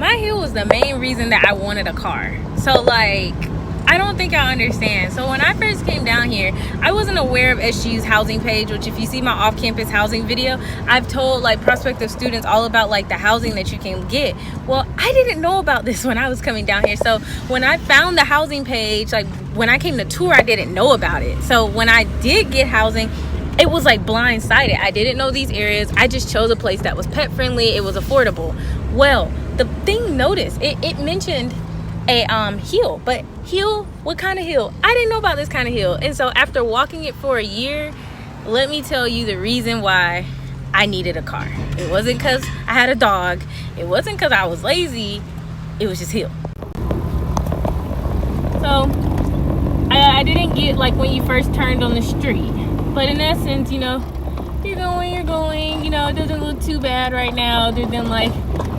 My heel was the main reason that I wanted a car. So like, I don't think I understand. So when I first came down here, I wasn't aware of SGU's housing page, which if you see my off-campus housing video, I've told like prospective students all about like the housing that you can get. Well, I didn't know about this when I was coming down here. So when I found the housing page, like when I came to tour, I didn't know about it. So when I did get housing, it was like blindsided. I didn't know these areas. I just chose a place that was pet friendly. It was affordable. Well, the thing noticed, it mentioned a heel, but heel, what kind of heel? I didn't know about this kind of heel. And so after walking it for a year, let me tell you the reason why I needed a car. It wasn't because I had a dog. It wasn't because I was lazy. It was just heel. So I didn't get like when you first turned on the street, but in essence, you know, you're going, you know, it doesn't look too bad right now other than like,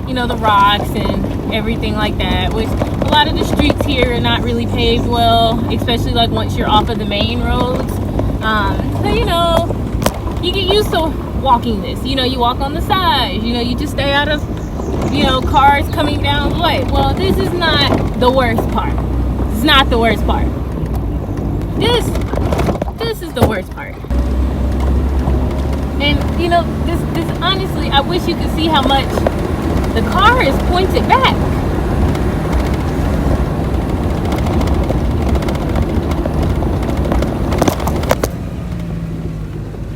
you know, the rocks and everything like that, which a lot of the streets here are not really paved well, especially like once you're off of the main roads. So, you know, you get used to walking this. You know, you walk on the side, you know, you just stay out of, you know, cars coming down the way. Well, this is not the worst part. It's not the worst part. This is the worst part. And, you know, this honestly, I wish you could see how much the car is pointed back.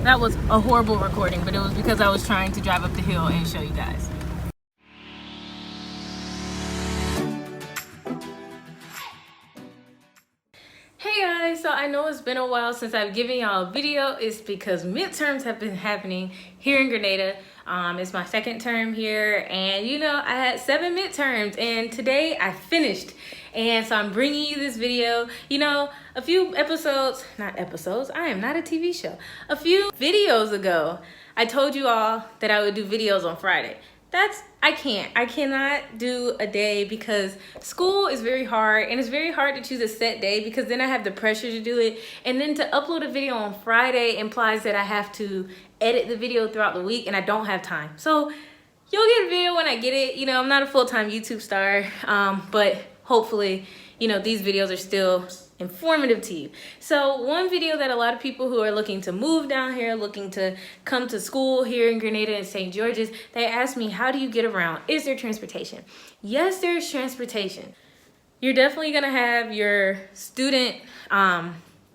That was a horrible recording, but it was because I was trying to drive up the hill and show you guys. Hey guys, so I know it's been a while since I've given y'all a video. It's because midterms have been happening here in Grenada. It's my second term here, and you know, I had 7 midterms, and today I finished. And so I'm bringing you this video. You know, a few episodes, not episodes, I am not a TV show. A few videos ago, I told you all that I would do videos on Friday. I cannot do a day because school is very hard, and it's very hard to choose a set day because then I have the pressure to do it. And then to upload a video on Friday implies that I have to edit the video throughout the week, and I don't have time. So you'll get a video when I get it. You know, I'm not a full-time YouTube star, but hopefully, you know, these videos are still informative to you. So one video that a lot of people who are looking to move down here, looking to come to school here in Grenada and St. George's, they asked me, how do you get around? Is there transportation? Yes, there's transportation. You're definitely gonna have your student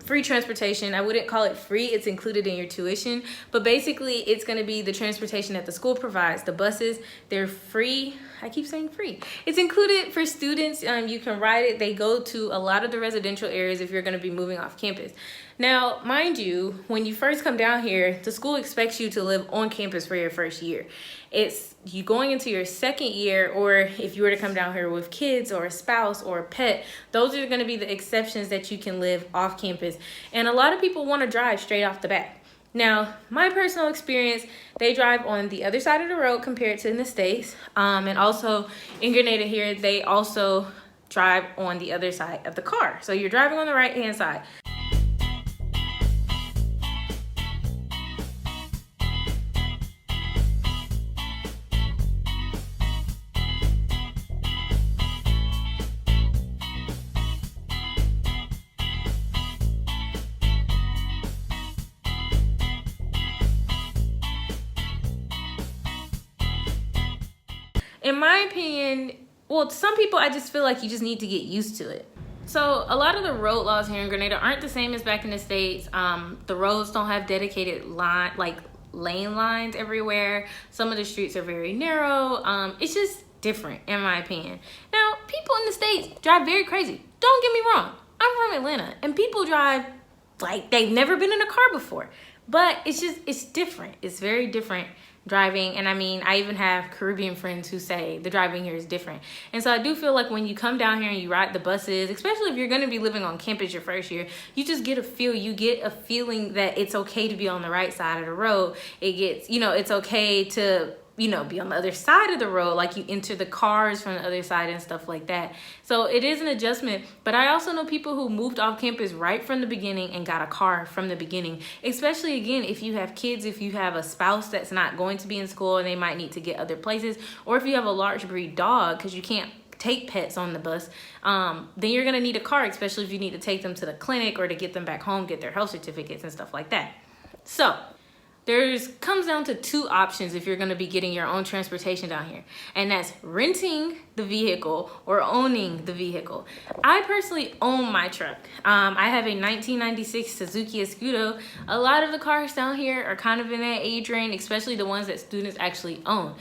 free transportation. I wouldn't call it free, it's included in your tuition, but basically it's gonna be the transportation that the school provides. The buses, they're free. I keep saying free. It's included for students. You can ride it. They go to a lot of the residential areas if you're gonna be moving off campus. Now, mind you, when you first come down here, the school expects you to live on campus for your first year. It's you going into your second year, or if you were to come down here with kids or a spouse or a pet, those are gonna be the exceptions that you can live off campus. And a lot of people wanna drive straight off the bat. Now, my personal experience, they drive on the other side of the road compared to in the States. And also in Grenada here, they also drive on the other side of the car. So you're driving on the right-hand side. In my opinion, well, some people, I just feel like you just need to get used to it. So a lot of the road laws here in Grenada aren't the same as back in the States. The roads don't have dedicated lane lines everywhere. Some of the streets are very narrow. It's just different in my opinion. Now, people in the States drive very crazy. Don't get me wrong. I'm from Atlanta, and people drive like they've never been in a car before. But it's different. It's very different driving. And I mean, I even have Caribbean friends who say the driving here is different. And so I do feel like when you come down here and you ride the buses, especially if you're going to be living on campus your first year, you just get a feeling that it's okay to be on the right side of the road. It gets, you know, it's okay to, you know, be on the other side of the road, like you enter the cars from the other side and stuff like that. So it is an adjustment, but I also know people who moved off campus right from the beginning and got a car from the beginning, especially again, if you have kids, if you have a spouse that's not going to be in school and they might need to get other places, or if you have a large breed dog, because you can't take pets on the bus, then you're gonna need a car, especially if you need to take them to the clinic or to get them back home, get their health certificates and stuff like that. So comes down to two options if you're going to be getting your own transportation down here, and that's renting the vehicle or owning the vehicle. I personally own my truck. I have a 1996 Suzuki Escudo. A lot of the cars down here are kind of in that age range, especially the ones that students actually own.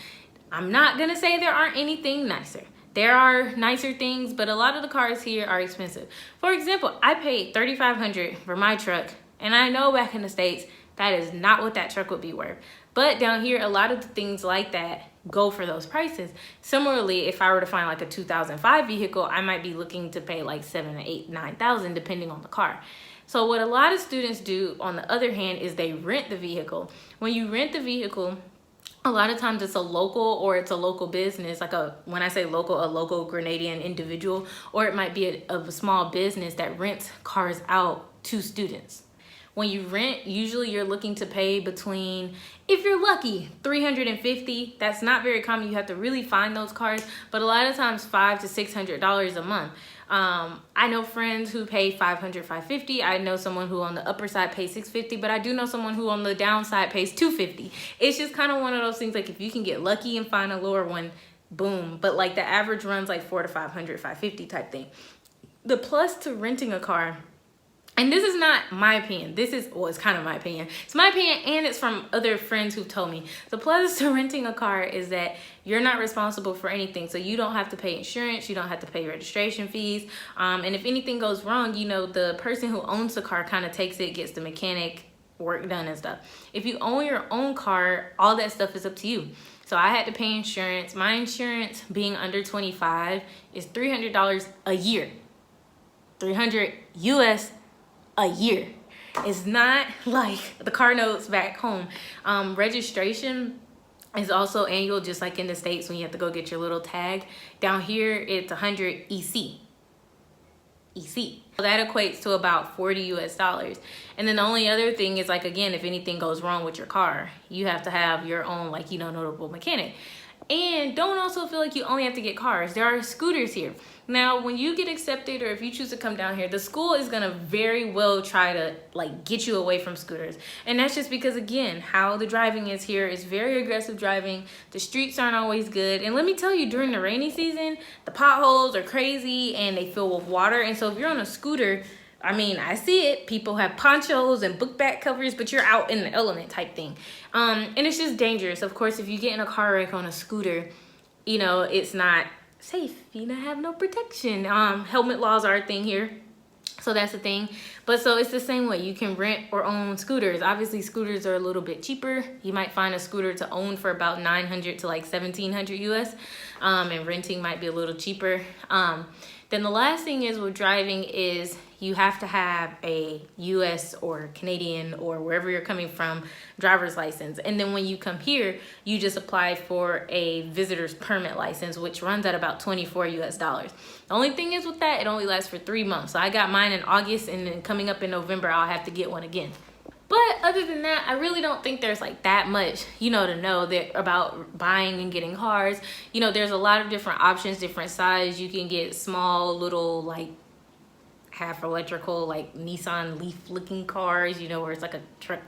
I'm not going to say there aren't anything nicer. There are nicer things, but a lot of the cars here are expensive. For example, I paid $3,500 for my truck, and I know back in the States, that is not what that truck would be worth. But down here, a lot of the things like that go for those prices. Similarly, if I were to find like a 2005 vehicle, I might be looking to pay like $7,000, $8,000, $9,000 depending on the car. So what a lot of students do, on the other hand, is they rent the vehicle. When you rent the vehicle, a lot of times it's a local or it's a local business, like when I say local, a local Grenadian individual, or it might be a small business that rents cars out to students. When you rent, usually you're looking to pay between, if you're lucky, $350. That's not very common. You have to really find those cars, but a lot of times $500 to $600 a month. I know friends who pay $500, $550. I know someone who on the upper side pays $650, but I do know someone who on the downside pays $250. It's just kind of one of those things, like if you can get lucky and find a lower one, boom. But like the average runs like $400 to $500, $550 type thing. The plus to renting a car, and this is not my opinion. It's kind of my opinion. It's my opinion, and it's from other friends who've told me. The plus to renting a car is that you're not responsible for anything. So you don't have to pay insurance. You don't have to pay registration fees. And if anything goes wrong, you know, the person who owns the car kind of takes it, gets the mechanic work done and stuff. If you own your own car, all that stuff is up to you. So I had to pay insurance. My insurance, being under 25, is $300 a year. $300 US a year. It's not like the car notes back home. Registration is also annual, just like in the States when you have to go get your little tag. Down here, it's 100 EC. So that equates to about $40 US. And then the only other thing is, like, again, if anything goes wrong with your car, you have to have your own, like, you know, notable mechanic. And don't also feel like you only have to get cars. There are scooters here. Now, when you get accepted, or if you choose to come down here, the school is gonna very well try to like get you away from scooters. And that's just because, again, how the driving is here is very aggressive driving. The streets aren't always good. And let me tell you, during the rainy season, the potholes are crazy and they fill with water. And so if you're on a scooter, I mean, I see it. People have ponchos and book back covers, but you're out in the element type thing. And it's just dangerous. Of course, if you get in a car wreck on a scooter, you know, it's not safe. You don't have no protection. Helmet laws are a thing here. So that's the thing. But so it's the same way. You can rent or own scooters. Obviously, scooters are a little bit cheaper. You might find a scooter to own for about $900 to like $1,700 US. And renting might be a little cheaper. Then the last thing is with driving is you have to have a US or Canadian or wherever you're coming from driver's license. And then when you come here, you just apply for a visitor's permit license, which runs at about $24 US. The only thing is with that, it only lasts for 3 months. So I got mine in August, and then coming up in November, I'll have to get one again. But other than that, I really don't think there's like that much, you know, to know that about buying and getting cars. You know, there's a lot of different options, different size. You can get small little like half electrical like Nissan Leaf looking cars, you know, where it's like a truck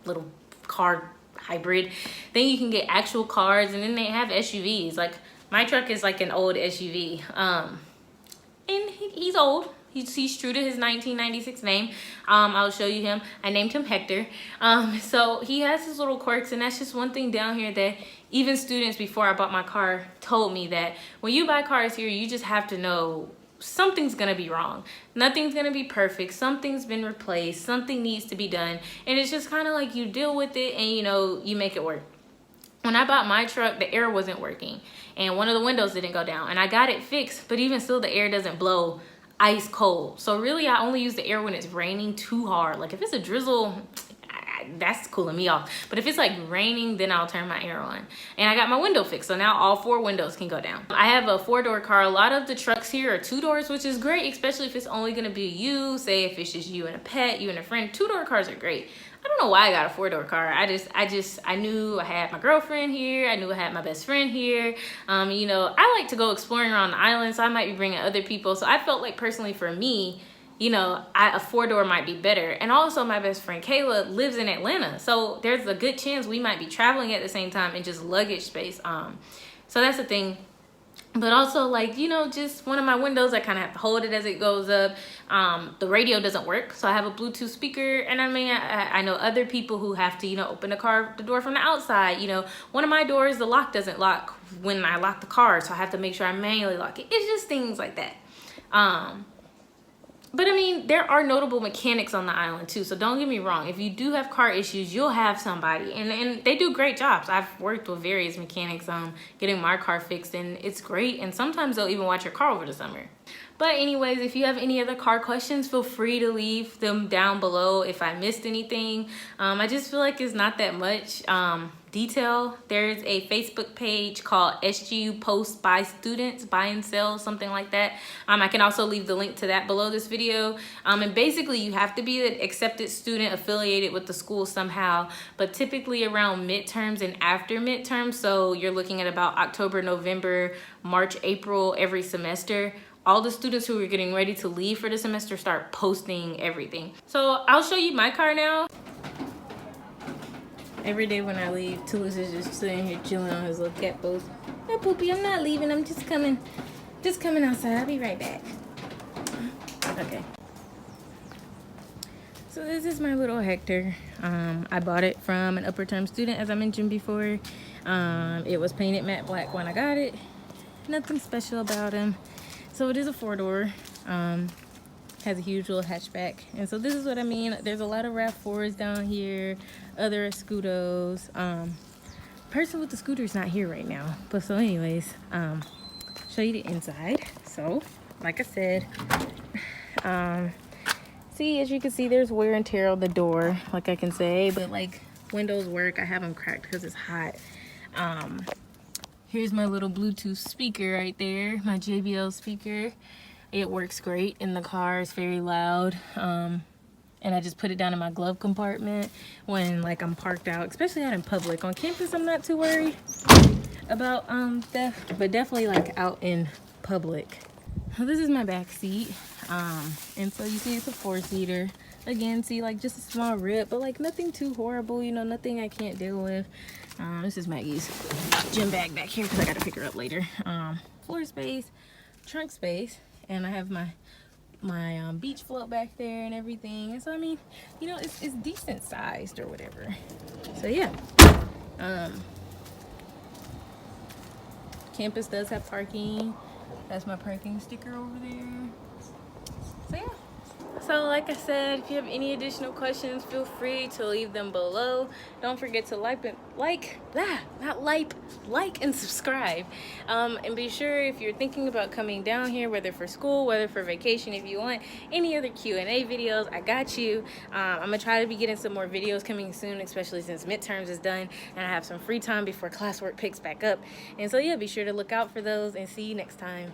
little car hybrid. Then you can get actual cars, and then they have SUVs. Like my truck is like an old SUV, and he's old. He's true to his 1996 name. I'll show you him. I named him Hector. So he has his little quirks, and that's just one thing down here that even students before I bought my car told me, that when you buy cars here, you just have to know something's gonna be wrong. Nothing's gonna be perfect. Something's been replaced. Something needs to be done. And it's just kind of like you deal with it and, you know, you make it work. When I bought my truck, the air wasn't working and one of the windows didn't go down, and I got it fixed, but even still the air doesn't blow ice cold. So really I only use the air when it's raining too hard. Like if it's a drizzle, that's cooling me off. But if it's like raining, then I'll turn my air on. And I got my window fixed, so now all 4 windows can go down. I have a 4-door car. A lot of the trucks here are 2 doors, which is great, especially if it's only gonna be you. Say if it's just you and a pet, you and a friend. 2-door cars are great. I don't know why I got a 4-door car. I knew I had my girlfriend here. I knew I had my best friend here. You know, I like to go exploring around the island, so I might be bringing other people. So I felt like personally for me, you know, a 4-door might be better. And also my best friend Kayla lives in Atlanta, so there's a good chance we might be traveling at the same time in just luggage space. So that's the thing. But also, like, you know, just one of my windows, I kind of have to hold it as it goes up. The radio doesn't work, so I have a Bluetooth speaker. And I mean, I know other people who have to, you know, open the door from the outside. You know, one of my doors, the lock doesn't lock when I lock the car, so I have to make sure I manually lock it. It's just things like that. But I mean, there are notable mechanics on the island too, so don't get me wrong. If you do have car issues, you'll have somebody, and they do great jobs. I've worked with various mechanics getting my car fixed, and it's great. And sometimes they'll even watch your car over the summer. But anyways, if you have any other car questions, feel free to leave them down below if I missed anything. I just feel like it's not that much detail. There's a Facebook page called SGU Post by Students, buy and sell, something like that. I can also leave the link to that below this video. And basically you have to be an accepted student affiliated with the school somehow, but typically around midterms and after midterms. So you're looking at about October, November, March, April, every semester. All the students who are getting ready to leave for the semester start posting everything. So I'll show you my car now. Every day when I leave, Toulouse is just sitting here chilling on his little cat pose. Hey, Poopy, I'm not leaving. I'm just coming outside. I'll be right back. Okay. So this is my little Hector. I bought it from an upper term student, as I mentioned before. It was painted matte black when I got it. Nothing special about him. So it is a 4-door. Has a huge little hatchback, and so this is what I mean. There's a lot of RAV4s down here, other Escudos. Person with the scooter is not here right now, but so anyways, show you the inside. So like I said, see, as you can see, there's wear and tear on the door, like I can say, but like windows work. I have them cracked because it's hot. Here's my little Bluetooth speaker right there, my JBL speaker. It works great in the car. It's very loud. And I just put it down in my glove compartment when like I'm parked out, especially out in public. On campus, I'm not too worried about theft, but definitely like out in public. So this is my back seat. And so you see it's a 4-seater. Again, see, like just a small rip, but like nothing too horrible, you know, nothing I can't deal with. This is Maggie's gym bag back here because I got to pick her up later. Floor space, trunk space. And I have my beach float back there and everything. And so I mean, you know, it's decent sized or whatever. So yeah. Campus does have parking. That's my parking sticker over there. So yeah. So like I said, if you have any additional questions, feel free to leave them below. Don't forget to like and subscribe. And be sure, if you're thinking about coming down here, whether for school, whether for vacation, if you want any other Q&A videos, I got you. I'm gonna try to be getting some more videos coming soon, especially since midterms is done and I have some free time before classwork picks back up. And so yeah, be sure to look out for those, and see you next time.